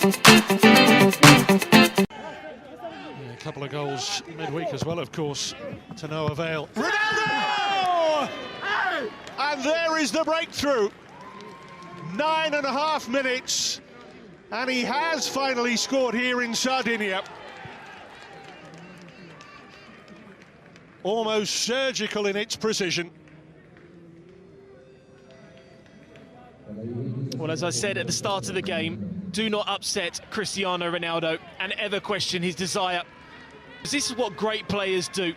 A couple of goals midweek as well, of course, to no avail. Ronaldo! And there is the breakthrough. 9.5 minutes, and he has finally scored here in Sardinia. Almost surgical in its precision. Well, as I said at the start of the game, do not upset Cristiano Ronaldo and ever question his desire. This is what great players do.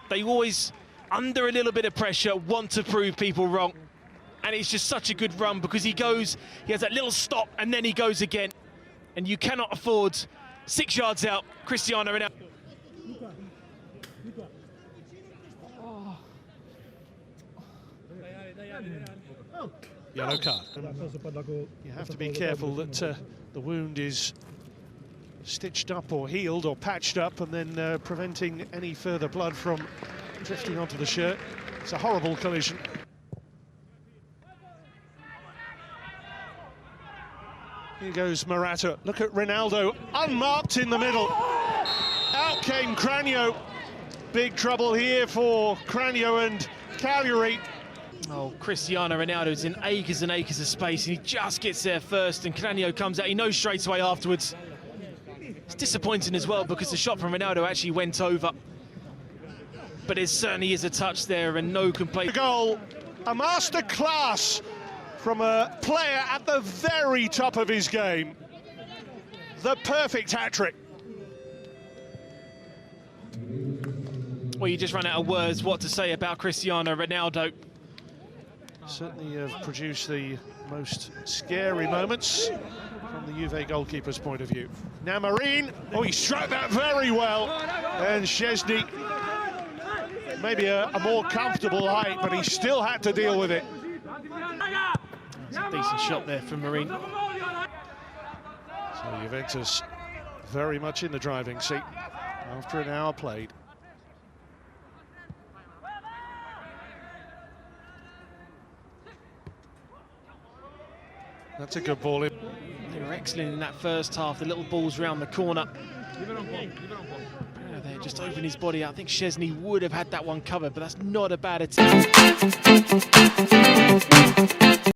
They always, under a little bit of pressure, want to prove people wrong. And it's just such a good run because he has that little stop and then he goes again. And you cannot afford 6 yards out, Cristiano Ronaldo. Yellow card. You have to be careful that the wound is stitched up or healed or patched up and then preventing any further blood from drifting onto the shirt. It's a horrible collision. Here goes Morata. Look at Ronaldo, unmarked in the middle. Out came Cranio. Big trouble here for Cranio and Cagliari. Oh, Cristiano Ronaldo's in acres and acres of space, and he just gets there first, and Cranio comes out. He knows straight away afterwards. It's disappointing as well because the shot from Ronaldo actually went over. But there certainly is a touch there and no complaint. Goal, a master class from a player at the very top of his game. The perfect hat-trick. Well, you just run out of words what to say about Cristiano Ronaldo. Certainly have produced the most scary moments from the Juve goalkeeper's point of view. Now Marine, oh, he struck that very well. And Szczesny, maybe a more comfortable height, but he still had to deal with it. It's a decent shot there from Marine. So Juventus very much in the driving seat after an hour played. That's a good ball in. They were excellent in that first half. The little balls round the corner. They just opened his body out. I think Szczesny would have had that one covered, but that's not a bad attempt.